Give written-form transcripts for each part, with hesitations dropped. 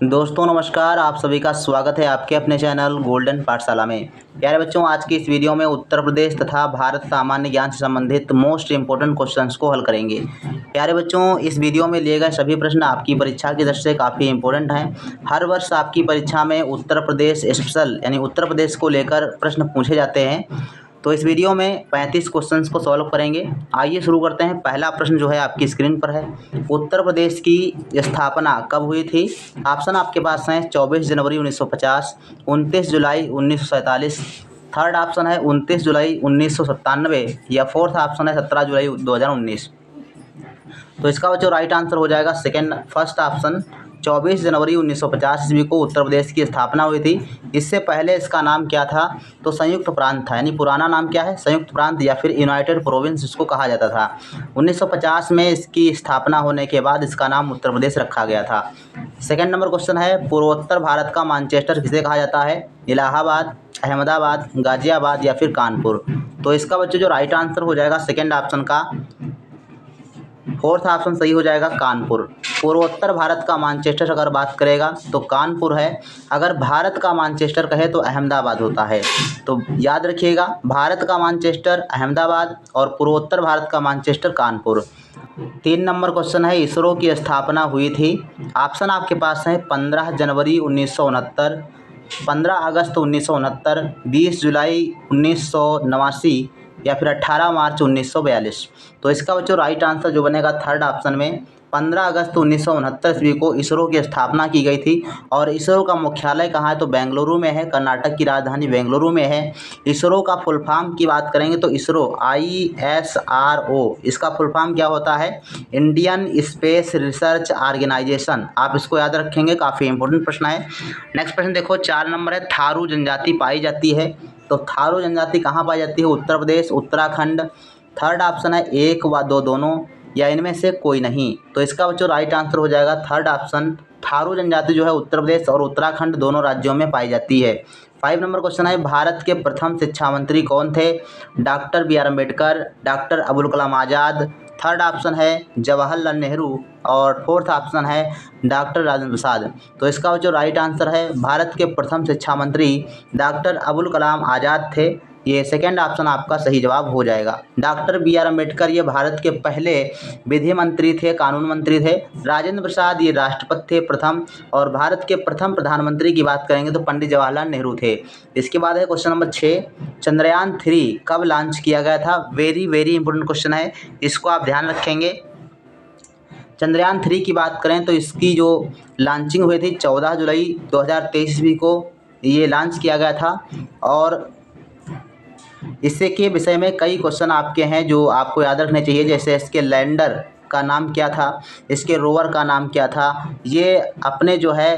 दोस्तों नमस्कार, आप सभी का स्वागत है आपके अपने चैनल गोल्डन पाठशाला में। प्यारे बच्चों, आज की इस वीडियो में उत्तर प्रदेश तथा भारत सामान्य ज्ञान से संबंधित मोस्ट इंपोर्टेंट क्वेश्चंस को हल करेंगे। प्यारे बच्चों, इस वीडियो में लिए गए सभी प्रश्न आपकी परीक्षा की दृष्टि से काफ़ी इंपॉर्टेंट हैं। हर वर्ष आपकी परीक्षा में उत्तर प्रदेश स्पेशल यानी उत्तर प्रदेश को लेकर प्रश्न पूछे जाते हैं। तो इस वीडियो में 35 क्वेश्चंस को सॉल्व करेंगे। आइए शुरू करते हैं। पहला प्रश्न जो है आपकी स्क्रीन पर है। उत्तर प्रदेश की स्थापना कब हुई थी? ऑप्शन आपके पास हैं 24 जनवरी 1950, 29 जुलाई 1947, थर्ड ऑप्शन है 29 जुलाई 1997 या फोर्थ ऑप्शन है 17 जुलाई 2019। तो इसका जो राइट आंसर हो जाएगा फर्स्ट ऑप्शन 24 जनवरी 1950 ईस्वी को उत्तर प्रदेश की स्थापना हुई थी। इससे पहले इसका नाम क्या था? तो संयुक्त प्रांत था, यानी पुराना नाम क्या है? संयुक्त प्रांत या फिर यूनाइटेड प्रोविंस इसको कहा जाता था। 1950 में इसकी स्थापना होने के बाद इसका नाम उत्तर प्रदेश रखा गया था। सेकंड नंबर क्वेश्चन है, पूर्वोत्तर भारत का मैनचेस्टर किसे कहा जाता है? इलाहाबाद, अहमदाबाद, गाजियाबाद या फिर कानपुर। तो इसका बच्चों जो राइट आंसर हो जाएगा सेकेंड ऑप्शन का फोर्थ ऑप्शन सही हो जाएगा, कानपुर। पूर्वोत्तर भारत का मैनचेस्टर अगर बात करेगा तो कानपुर है। अगर भारत का मैनचेस्टर कहे तो अहमदाबाद होता है। तो याद रखिएगा, भारत का मैनचेस्टर अहमदाबाद और पूर्वोत्तर भारत का मैनचेस्टर कानपुर। 3 नंबर क्वेश्चन है, इसरो की स्थापना हुई थी। ऑप्शन आपके पास है 15 जनवरी 1969, 15 अगस्त 1969, 20 जुलाई 1989 या फिर 18 मार्च 1942। तो इसका बच्चों राइट आंसर जो बनेगा थर्ड ऑप्शन में 15 अगस्त 1969 ईस्वी को इसरो की स्थापना की गई थी। और इसरो का मुख्यालय कहाँ है? तो बेंगलुरु में है, कर्नाटक की राजधानी बेंगलुरु में है। इसरो का फुल फॉर्म की बात करेंगे तो इसरो ISRO, इसका फुल फॉर्म क्या होता है? Indian space research organisation. आप इसको याद रखेंगे, काफ़ी इंपॉर्टेंट प्रश्न है। नेक्स्ट प्रश्न देखो, 4 नंबर है, थारू जनजाति पाई जाती है। तो थारू जनजाति कहाँ पाई जाती है? उत्तर प्रदेश, उत्तराखंड। थर्ड ऑप्शन है 1 व 2 दोनों या इनमें से कोई नहीं। तो इसका बच्चों राइट आंसर हो जाएगा थर्ड ऑप्शन, थारू जनजाति जो है उत्तर प्रदेश और उत्तराखंड दोनों राज्यों में पाई जाती है। 5 नंबर क्वेश्चन है, भारत के प्रथम शिक्षा मंत्री कौन थे? Doctor BR Ambedkar, doctor Abul Kalam Azad, third option है जवाहरलाल नेहरू और फोर्थ ऑप्शन है डॉक्टर राजेंद्र प्रसाद। तो इसका जो राइट आंसर है, भारत के प्रथम शिक्षा मंत्री डॉक्टर अबुल कलाम आज़ाद थे। ये सेकेंड ऑप्शन आपका सही जवाब हो जाएगा। डॉक्टर BR अम्बेडकर ये भारत के पहले विधि मंत्री थे, कानून मंत्री थे। राजेंद्र प्रसाद ये राष्ट्रपति थे प्रथम। और भारत के प्रथम प्रधानमंत्री की बात करेंगे तो पंडित जवाहरलाल नेहरू थे। इसके बाद है क्वेश्चन नंबर 6, चंद्रयान 3 कब लॉन्च किया गया था? वेरी वेरी इंपॉर्टेंट क्वेश्चन है, इसको आप ध्यान रखेंगे। चंद्रयान 3 की बात करें तो इसकी जो लॉन्चिंग हुई थी 14 जुलाई 2023 ईस्वी को ये लॉन्च किया गया था। और इससे के विषय में कई क्वेश्चन आपके हैं जो आपको याद रखने चाहिए, जैसे इसके लैंडर का नाम क्या था, इसके रोवर का नाम क्या था, ये अपने जो है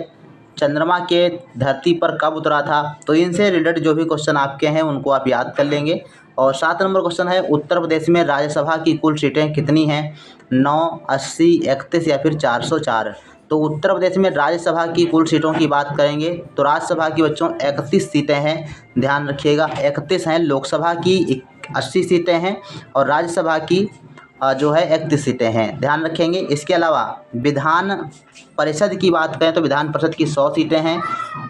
चंद्रमा के धरती पर कब उतरा था। तो इनसे रिलेटेड जो भी क्वेश्चन आपके हैं उनको आप याद कर लेंगे। और 7 नंबर क्वेश्चन है, उत्तर प्रदेश में राज्यसभा की कुल सीटें कितनी हैं? 9, 80, 31 या फिर 404। तो उत्तर प्रदेश में राज्यसभा की कुल सीटों की बात करेंगे तो राज्यसभा की बच्चों 31 सीटें हैं, ध्यान रखिएगा 31 हैं। लोकसभा की 80 सीटें हैं और राज्यसभा की जो है 31 सीटें हैं, ध्यान रखेंगे। इसके अलावा विधान परिषद की बात करें तो विधान परिषद की 100 सीटें हैं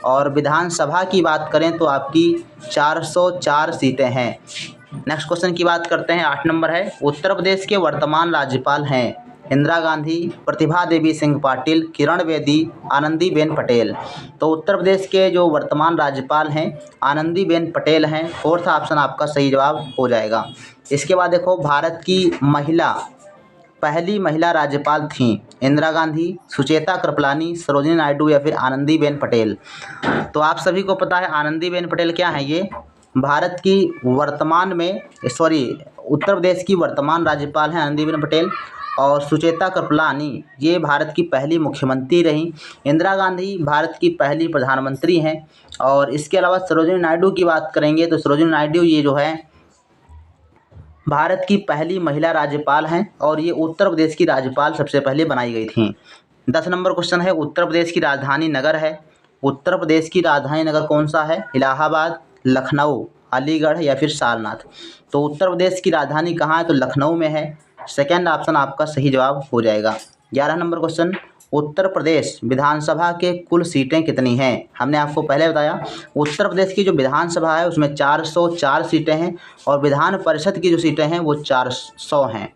और विधानसभा की बात करें तो आपकी 404 सीटें हैं। नेक्स्ट क्वेश्चन की बात करते हैं, 8 नंबर है, उत्तर प्रदेश के वर्तमान राज्यपाल हैं इंदिरा गांधी, प्रतिभा देवी सिंह पाटिल, किरण बेदी, आनंदीबेन पटेल। तो उत्तर प्रदेश के जो वर्तमान राज्यपाल हैं आनंदीबेन पटेल हैं। फोर्थ ऑप्शन आपका सही जवाब हो जाएगा। इसके बाद देखो, भारत की पहली महिला राज्यपाल थीं इंदिरा गांधी, सुचेता कृपलानी, सरोजिनी नायडू या फिर आनंदीबेन पटेल। तो आप सभी को पता है आनंदीबेन पटेल क्या है, ये भारत की उत्तर प्रदेश की वर्तमान राज्यपाल हैं आनंदीबेन पटेल। और सुचेता कृपलानी ये भारत की पहली मुख्यमंत्री रहीं। इंदिरा गांधी भारत की पहली प्रधानमंत्री हैं। और इसके अलावा सरोजिनी नायडू की बात करेंगे तो सरोजिनी नायडू ये जो है भारत की पहली महिला राज्यपाल हैं और ये उत्तर प्रदेश की राज्यपाल सबसे पहले बनाई गई थी। 10 नंबर क्वेश्चन है, उत्तर प्रदेश की राजधानी नगर है। उत्तर प्रदेश की राजधानी नगर कौन सा है? इलाहाबाद, लखनऊ, अलीगढ़ या फिर सारनाथ। तो उत्तर प्रदेश की राजधानी कहाँ है? तो लखनऊ में है। सेकेंड ऑप्शन आपका सही जवाब हो जाएगा। 11 नंबर क्वेश्चन, उत्तर प्रदेश विधानसभा के कुल सीटें कितनी हैं? हमने आपको पहले बताया उत्तर प्रदेश की जो विधानसभा है उसमें 404 सीटें हैं और विधान परिषद की जो सीटें हैं वो 400 हैं।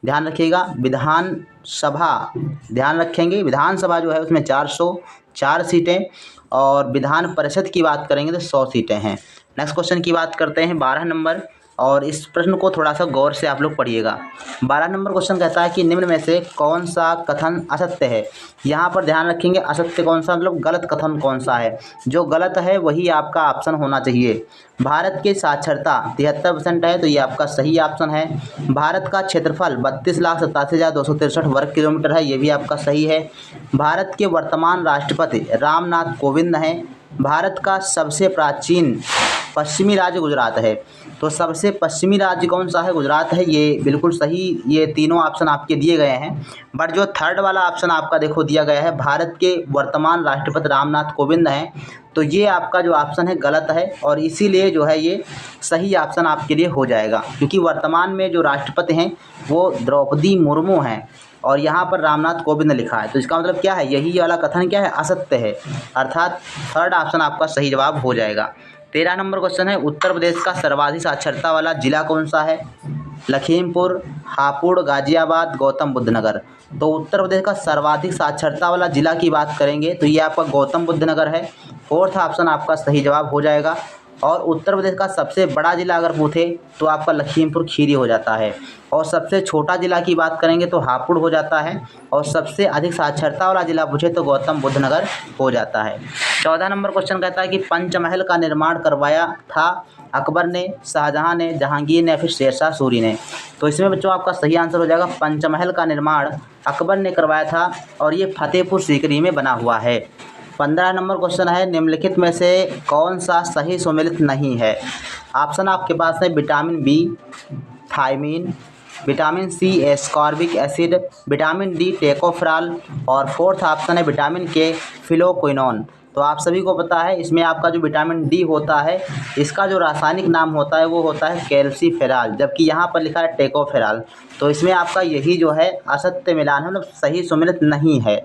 ध्यान रखिएगा, विधानसभा ध्यान रखेंगे, विधानसभा जो है उसमें 404 सीटें और विधान परिषद की बात करेंगे तो 100 सीटें हैं। नेक्स्ट क्वेश्चन की बात करते हैं 12 नंबर, और इस प्रश्न को थोड़ा सा गौर से आप लोग पढ़िएगा। 12 नंबर क्वेश्चन कहता है कि निम्न में से कौन सा कथन असत्य है? यहाँ पर ध्यान रखेंगे, असत्य कौन सा मतलब गलत कथन कौन सा है। जो गलत है वही आपका ऑप्शन होना चाहिए। भारत की साक्षरता 73% है तो ये आपका सही ऑप्शन है। भारत का क्षेत्रफल 32,87,263 वर्ग किलोमीटर है, ये भी आपका सही है। भारत के वर्तमान राष्ट्रपति रामनाथ कोविंद हैं। भारत का सबसे प्राचीन पश्चिमी राज्य गुजरात है, तो सबसे पश्चिमी राज्य कौन सा है? गुजरात है, ये बिल्कुल सही। ये तीनों ऑप्शन आपके दिए गए हैं, बट जो थर्ड वाला ऑप्शन आपका देखो दिया गया है भारत के वर्तमान राष्ट्रपति रामनाथ कोविंद हैं, तो ये आपका जो ऑप्शन है गलत है और इसीलिए जो है ये सही ऑप्शन आपके लिए हो जाएगा, क्योंकि वर्तमान में जो राष्ट्रपति हैं वो द्रौपदी मुर्मू हैं और यहाँ पर रामनाथ कोविंद लिखा है, तो इसका मतलब क्या है? यही वाला कथन क्या है? असत्य है, अर्थात थर्ड ऑप्शन आपका सही जवाब हो जाएगा। 13 नंबर क्वेश्चन है उत्तर प्रदेश का सर्वाधिक साक्षरता वाला जिला कौन सा है? लखीमपुर, हापुड़, गाजियाबाद, गौतम बुद्ध नगर। तो उत्तर प्रदेश का सर्वाधिक साक्षरता वाला जिला की बात करेंगे तो ये आपका गौतम बुद्ध नगर है, फोर्थ ऑप्शन आपका सही जवाब हो जाएगा। और उत्तर प्रदेश का सबसे बड़ा जिला अगर पूछे तो आपका लखीमपुर खीरी हो जाता है, और सबसे छोटा जिला की बात करेंगे तो हापुड़ हो जाता है, और सबसे अधिक साक्षरता वाला जिला पूछे तो गौतम बुद्ध नगर हो जाता है। 14 नंबर क्वेश्चन कहता है कि पंचमहल का निर्माण करवाया था अकबर ने, शाहजहां ने, जहांगीर ने, फिर शेरशाह सूरी ने। तो इसमें बच्चों आपका सही आंसर हो जाएगा पंचमहल का निर्माण अकबर ने करवाया था और ये फतेहपुर सीकरी में बना हुआ है। 15 नंबर क्वेश्चन है निम्नलिखित में से कौन सा सही सुमेलित नहीं है? ऑप्शन आपके पास है vitamin B thiamine, vitamin C ascorbic acid, vitamin D tocopherol और फोर्थ ऑप्शन है विटामिन के फिलोक्विनोन। तो आप सभी को पता है इसमें आपका जो विटामिन डी होता है इसका जो रासायनिक नाम होता है वो होता है कैल्सीफेरॉल, जबकि यहाँ पर लिखा है टेकोफेरॉल। तो इसमें आपका यही जो है असत्य मिलान है, मतलब सही सुमेलित नहीं है।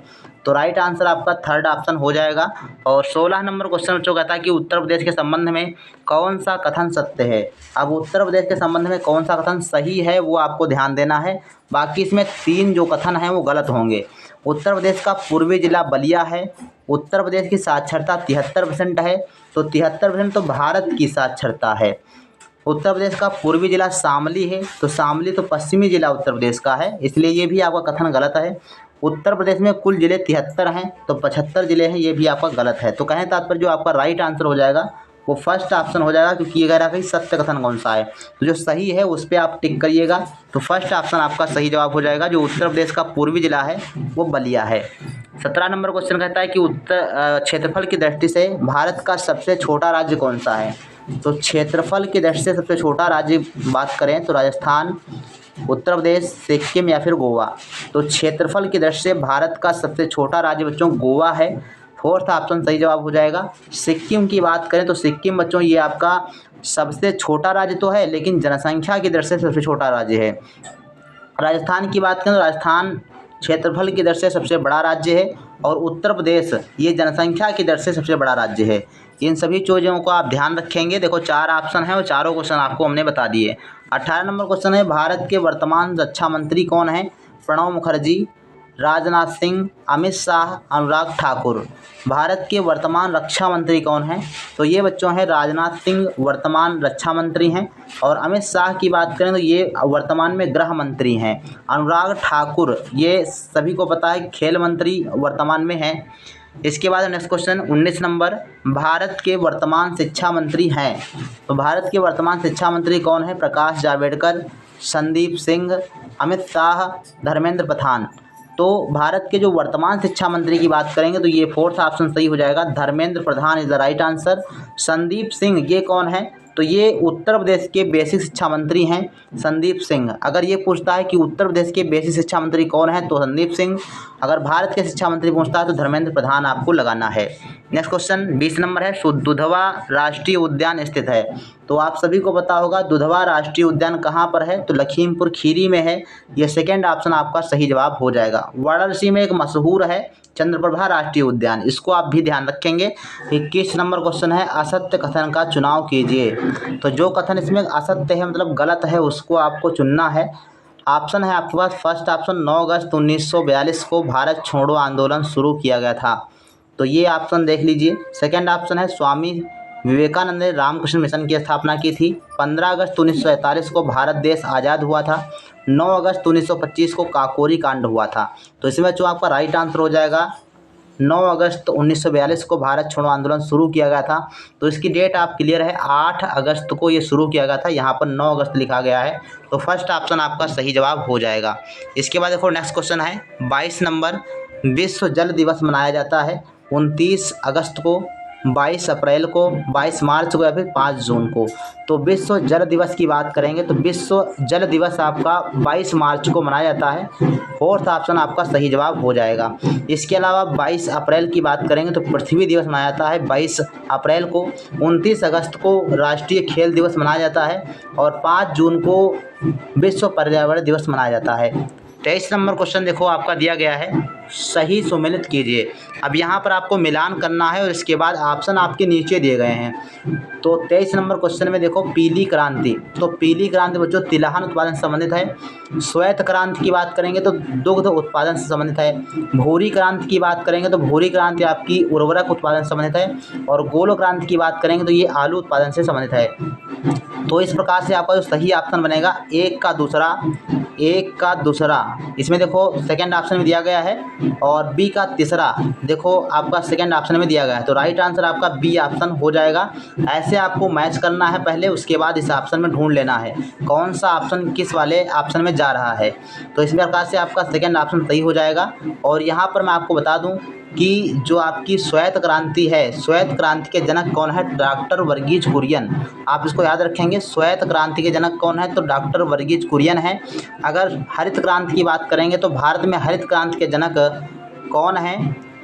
तो राइट आंसर आपका थर्ड ऑप्शन हो जाएगा। और 16 नंबर क्वेश्चन बच्चों कहता है कि उत्तर प्रदेश के संबंध में कौन सा कथन सत्य है? अब उत्तर प्रदेश के संबंध में कौन सा कथन सही है वो आपको ध्यान देना है, बाकी इसमें 3 जो कथन हैं वो गलत होंगे। उत्तर प्रदेश का पूर्वी जिला बलिया है, उत्तर प्रदेश की साक्षरता 73% है, तो 73% तो भारत की साक्षरता है। उत्तर प्रदेश का पूर्वी जिला शामली है, तो शामली तो पश्चिमी जिला उत्तर प्रदेश का है, इसलिए ये भी आपका कथन गलत है। उत्तर प्रदेश में कुल जिले 73 हैं, तो 75 जिले हैं, ये भी आपका गलत है। तो कहें तात्पर्य जो आपका राइट आंसर हो जाएगा वो फर्स्ट ऑप्शन हो जाएगा, क्योंकि ये कह रहा है कि सत्य कथन कौन सा है, तो जो सही है उस पर आप टिक करिएगा। तो फर्स्ट ऑप्शन आपका सही जवाब हो जाएगा, जो उत्तर प्रदेश का पूर्वी जिला है वो बलिया है। 17 नंबर क्वेश्चन कहता है कि उत्तर क्षेत्रफल की दृष्टि से भारत का सबसे छोटा राज्य कौन सा है? तो क्षेत्रफल की दृष्टि से सबसे छोटा राज्य बात करें तो राजस्थान, उत्तर प्रदेश, सिक्किम या फिर गोवा। तो क्षेत्रफल की दृष्टि से भारत का सबसे छोटा राज्य बच्चों गोवा है, फोर्थ ऑप्शन सही जवाब हो जाएगा। सिक्किम की बात करें तो सिक्किम बच्चों ये आपका सबसे छोटा राज्य तो है, लेकिन जनसंख्या की दृष्टि से सबसे छोटा राज्य है। राजस्थान की बात करें तो राजस्थान क्षेत्रफल की दृष्टि से सबसे बड़ा राज्य है, और उत्तर प्रदेश ये जनसंख्या की दृष्टि से सबसे बड़ा राज्य है। इन सभी चीज़ों को आप ध्यान रखेंगे। देखो 4 ऑप्शन है और चारों क्वेश्चन आपको हमने बता दिए। 18 नंबर क्वेश्चन है भारत के वर्तमान रक्षा मंत्री कौन है? प्रणब मुखर्जी, राजनाथ सिंह, अमित शाह, अनुराग ठाकुर। भारत के वर्तमान रक्षा मंत्री कौन हैं? तो ये बच्चों हैं राजनाथ सिंह वर्तमान रक्षा मंत्री हैं, और अमित शाह की बात करें तो ये वर्तमान में गृह मंत्री हैं। अनुराग ठाकुर ये सभी को पता है खेल मंत्री वर्तमान में हैं। इसके बाद नेक्स्ट क्वेश्चन 19 नंबर, भारत के वर्तमान शिक्षा मंत्री हैं। तो भारत के वर्तमान शिक्षा मंत्री कौन है? प्रकाश जावड़ेकर, संदीप सिंह, अमित शाह, धर्मेंद्र प्रधान। तो भारत के जो वर्तमान शिक्षा मंत्री की बात करेंगे तो ये फोर्थ ऑप्शन सही हो जाएगा, Dharmendra Pradhan is the right answer. Sandeep Singh ये कौन है? तो ये उत्तर प्रदेश के बेसिक शिक्षा मंत्री हैं संदीप सिंह। अगर ये पूछता है कि उत्तर प्रदेश के बेसिक शिक्षा मंत्री कौन है तो संदीप सिंह, अगर भारत के शिक्षा मंत्री पूछता है तो धर्मेंद्र प्रधान आपको लगाना है। नेक्स्ट क्वेश्चन 20 नंबर है, दुधवा राष्ट्रीय उद्यान स्थित है। तो आप सभी को पता होगा दुधवा राष्ट्रीय उद्यान कहाँ पर है, तो लखीमपुर खीरी में है। यह सेकंड ऑप्शन आपका सही जवाब हो जाएगा। वाराणसी में एक मशहूर है चंद्रप्रभा राष्ट्रीय उद्यान, इसको आप भी ध्यान रखेंगे। 21 नंबर क्वेश्चन है, असत्य कथन का चुनाव कीजिए। तो जो कथन इसमें असत्य है मतलब गलत है उसको आपको चुनना है। ऑप्शन है आपके पास फर्स्ट ऑप्शन 9 अगस्त 1942 को भारत छोड़ो आंदोलन शुरू किया गया था, तो ये ऑप्शन देख लीजिए। सेकंड ऑप्शन है स्वामी विवेकानंद ने रामकृष्ण मिशन की स्थापना की थी। 15 अगस्त 1947 को भारत देश आज़ाद हुआ था। 9 अगस्त 1925 को काकोरी कांड हुआ था। तो इसमें जो आपका राइट आंसर हो जाएगा 9 अगस्त 1942 को भारत छोड़ो आंदोलन शुरू किया गया था। तो इसकी डेट आप क्लियर है, 8 अगस्त को ये शुरू किया गया था, यहाँ पर 9 अगस्त लिखा गया है। तो फर्स्ट ऑप्शन आपका सही जवाब हो जाएगा। इसके बाद देखो नेक्स्ट क्वेश्चन है 22 नंबर, विश्व जल दिवस मनाया जाता है 29 अगस्त को, 22 अप्रैल को, 22 मार्च को या फिर 5 जून को। तो विश्व जल दिवस की बात करेंगे तो विश्व जल दिवस आपका 22 मार्च को मनाया जाता है। फोर्थ ऑप्शन आपका सही जवाब हो जाएगा। इसके अलावा 22 अप्रैल की बात करेंगे तो पृथ्वी दिवस मनाया जाता है 22 अप्रैल को। 29 अगस्त को राष्ट्रीय खेल दिवस मनाया जाता है और 5 जून को विश्व पर्यावरण दिवस मनाया जाता है। 23 नंबर क्वेश्चन देखो आपका दिया गया है, सही सुमेलित कीजिए। अब यहाँ पर आपको मिलान करना है और इसके बाद ऑप्शन आपके नीचे दिए गए हैं। तो 23 नंबर क्वेश्चन में देखो पीली क्रांति, तो पीली क्रांति बच्चों तिलहन उत्पादन से संबंधित है। श्वेत क्रांति की बात करेंगे तो दुग्ध उत्पादन से संबंधित है। भूरी क्रांति की बात करेंगे तो भूरी क्रांति आपकी उर्वरक उत्पादन से संबंधित है। और गोल क्रांति की बात करेंगे तो ये आलू उत्पादन से संबंधित है। तो इस प्रकार से आपका जो सही ऑप्शन बनेगा एक का दूसरा, इसमें देखो सेकंड ऑप्शन में दिया गया है और बी का तीसरा देखो आपका सेकंड ऑप्शन में दिया गया है। तो राइट आंसर आपका बी ऑप्शन हो जाएगा। ऐसे आपको मैच करना है पहले, उसके बाद इस ऑप्शन में ढूंढ लेना है कौन सा ऑप्शन किस वाले ऑप्शन में जा रहा है। तो इस प्रकार से आपका सेकंड ऑप्शन सही हो जाएगा। और यहाँ पर मैं आपको बता दूँ कि जो आपकी श्वेत क्रांति है, श्वेत क्रांति के जनक कौन है, डॉक्टर वर्गीज कुरियन। आप इसको याद रखेंगे, श्वेत क्रांति के जनक कौन है, तो डॉक्टर वर्गीज कुरियन है। अगर हरित क्रांति की बात करेंगे तो भारत में हरित क्रांति के जनक कौन है,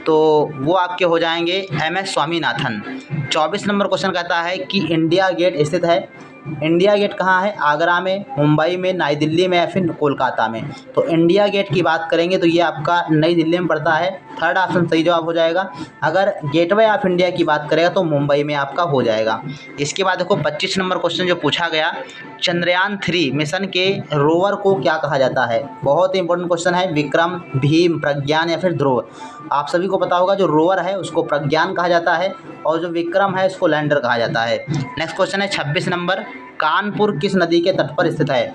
तो वो आपके हो जाएंगे MS स्वामीनाथन। 24 नंबर क्वेश्चन कहता है कि इंडिया गेट स्थित है। इंडिया गेट कहाँ है, आगरा में, मुंबई में, नई दिल्ली में या फिर कोलकाता में। तो इंडिया गेट की बात करेंगे तो ये आपका नई दिल्ली में पड़ता है। थर्ड ऑप्शन सही जवाब हो जाएगा। अगर गेटवे ऑफ इंडिया की बात करेगा तो मुंबई में आपका हो जाएगा। इसके बाद देखो 25 नंबर क्वेश्चन जो पूछा गया, चंद्रयान 3 मिशन के रोवर को क्या कहा जाता है। बहुत ही इंपॉर्टेंट क्वेश्चन है। विक्रम, भीम, प्रज्ञान या फिर ध्रुव। आप सभी को पता होगा जो रोवर है उसको प्रज्ञान कहा जाता है और जो विक्रम है उसको लैंडर कहा जाता है। नेक्स्ट क्वेश्चन है 26 नंबर, कानपुर किस नदी के तट पर स्थित है,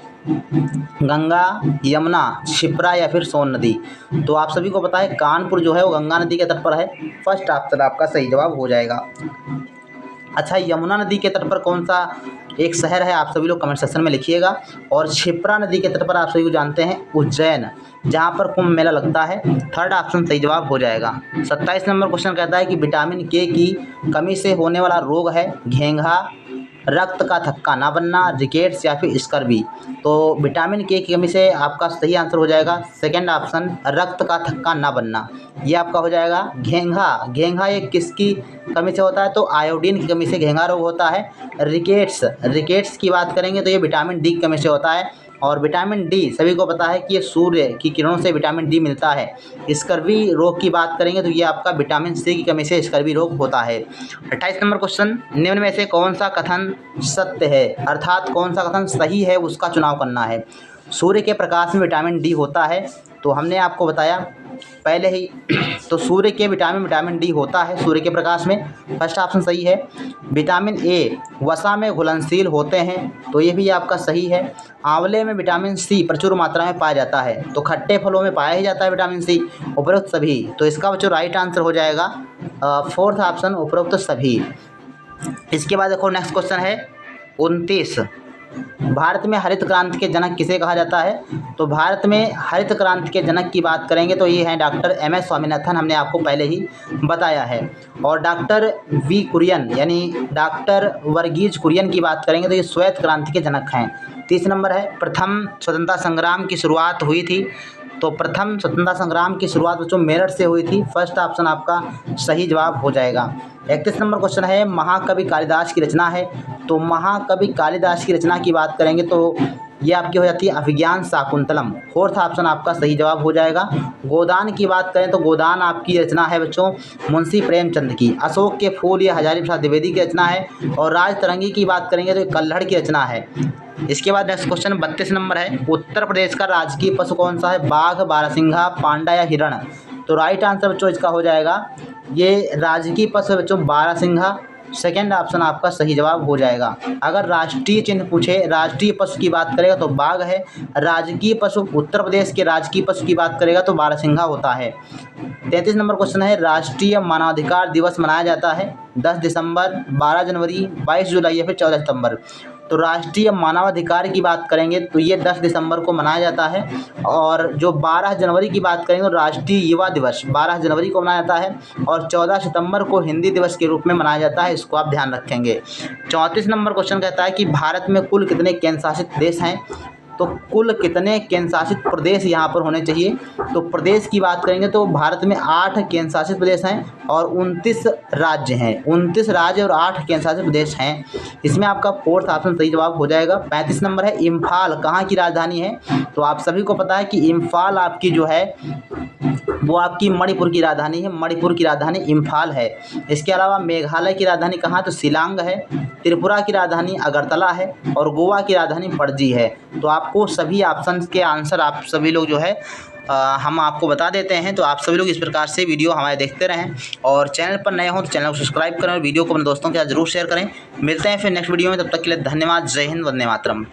गंगा, यमुना, क्षिप्रा या फिर सोन नदी। तो आप सभी को पता है कानपुर जो है वो गंगा नदी के तट पर है। फर्स्ट ऑप्शन आपका सही जवाब हो जाएगा। अच्छा, यमुना नदी के तट पर कौन सा एक शहर है, आप सभी लोग कमेंट सेक्शन में लिखिएगा। और क्षिप्रा नदी के तट पर आप सभी को जानते हैं उज्जैन, जहाँ पर कुंभ मेला लगता है। थर्ड ऑप्शन सही जवाब हो जाएगा। 27 नंबर क्वेश्चन कहता है कि विटामिन के की कमी से होने वाला रोग है घेंघा, रक्त का थक्का ना बनना, रिकेट्स या फिर स्कर्वी। तो विटामिन के की कमी से आपका सही आंसर हो जाएगा सेकंड ऑप्शन, रक्त का थक्का ना बनना। ये आपका हो जाएगा। घेंघा ये किसकी कमी से होता है, तो आयोडीन की कमी से घेंघा रोग होता है। रिकेट्स की बात करेंगे तो ये विटामिन डी की कमी से होता है। और विटामिन डी सभी को पता है कि ये सूर्य की किरणों से विटामिन डी मिलता है। स्कर्वी रोग की बात करेंगे तो ये आपका विटामिन सी की कमी से स्कर्वी रोग होता है। 28 नंबर क्वेश्चन, निम्न में से कौन सा कथन सत्य है, अर्थात कौन सा कथन सही है उसका चुनाव करना है। सूर्य के प्रकाश में विटामिन डी होता है, तो हमने आपको बताया पहले ही। तो सूर्य के विटामिन डी होता है सूर्य के प्रकाश में, फर्स्ट ऑप्शन सही है। विटामिन ए वसा में घुलनशील होते हैं, तो ये भी आपका सही है। आंवले में विटामिन सी प्रचुर मात्रा में पाया जाता है, तो खट्टे फलों में पाया ही जाता है विटामिन सी, उपरोक्त सभी। तो इसका जो राइट आंसर हो जाएगा फोर्थ ऑप्शन, उपरोक्त सभी। इसके बाद देखो नेक्स्ट क्वेश्चन है 29, भारत में हरित क्रांति के जनक किसे कहा जाता है। तो भारत में हरित क्रांति के जनक की बात करेंगे तो ये हैं डॉक्टर MS स्वामीनाथन, हमने आपको पहले ही बताया है। और डॉक्टर V कुरियन यानी डॉक्टर वर्गीज कुरियन की बात करेंगे तो ये श्वेत क्रांति के जनक हैं। 30 नंबर है, प्रथम स्वतंत्रता संग्राम की शुरुआत हुई थी, तो प्रथम स्वतंत्रता संग्राम की शुरुआत बच्चों मेरठ से हुई थी। फर्स्ट ऑप्शन आपका सही जवाब हो जाएगा। 31 नंबर क्वेश्चन है, महाकवि कालिदास की रचना है। तो महाकवि कालिदास की रचना की बात करेंगे तो ये आपकी हो जाती है अभिज्ञान शाकुंतलम। फोर्थ ऑप्शन आपका सही जवाब हो जाएगा। गोदान की बात करें तो गोदान आपकी रचना है बच्चों मुंशी प्रेमचंद की। अशोक के फूल ये हजारी प्रसाद द्विवेदी की रचना है। और राजतरंगी की बात करेंगे तो ये कल्हड़ की रचना है। इसके बाद नेक्स्ट क्वेश्चन 32 नंबर है, उत्तर प्रदेश का राजकीय पशु कौन सा है? बाघ, बारहसिंघा, पांडा या हिरण? तो राइट आंसर बच्चों इसका हो जाएगा ये राजकीय पशु बच्चों बारहसिंघा। सेकेंड ऑप्शन आपका सही जवाब हो जाएगा। अगर राष्ट्रीय चिन्ह पूछे, राष्ट्रीय पशु की बात करेगा तो बाघ है। राजकीय पशु उत्तर प्रदेश के राजकीय पशु की बात करेगा तो बारहसिंघा होता है। 33 नंबर क्वेश्चन है, राष्ट्रीय मानवाधिकार दिवस मनाया जाता है 10 दिसंबर, 12 जनवरी, 22 जुलाई या फिर 14 सितंबर? तो राष्ट्रीय मानवाधिकार की बात करेंगे तो ये 10 दिसंबर को मनाया जाता है। और जो 12 जनवरी की बात करेंगे तो राष्ट्रीय युवा दिवस 12 जनवरी को मनाया जाता है। और 14 सितंबर को हिंदी दिवस के रूप में मनाया जाता है, इसको आप ध्यान रखेंगे। 34 नंबर क्वेश्चन कहता है कि भारत में कुल कितने केंद्र शासित देश हैं? तो कुल कितने केंद्र शासित प्रदेश यहाँ पर होने चाहिए? तो प्रदेश की बात करेंगे तो भारत में 8 केंद्र शासित प्रदेश हैं और 29 राज्य हैं। 29 राज्य और 8 केंद्र शासित प्रदेश हैं। इसमें आपका फोर्थ ऑप्शन सही जवाब हो जाएगा। 35 नंबर है, इम्फाल कहाँ की राजधानी है? तो आप सभी को पता है कि इम्फाल आपकी जो है वो आपकी मणिपुर की राजधानी है। मणिपुर की राजधानी इम्फाल है। इसके अलावा मेघालय की राजधानी कहाँ? तो शिलांग है। त्रिपुरा की राजधानी अगरतला है और गोवा की राजधानी पणजी है। तो आपको सभी ऑप्शंस के आंसर आप सभी लोग जो है हम आपको बता देते हैं। तो आप सभी लोग इस प्रकार से वीडियो हमारे देखते रहें और चैनल पर नए हों तो चैनल को सब्सक्राइब करें और वीडियो को अपने दोस्तों के साथ जरूर शेयर करें। मिलते हैं फिर नेक्स्ट वीडियो में, तब तक के लिए धन्यवाद। जय हिंद, वंदे मातरम।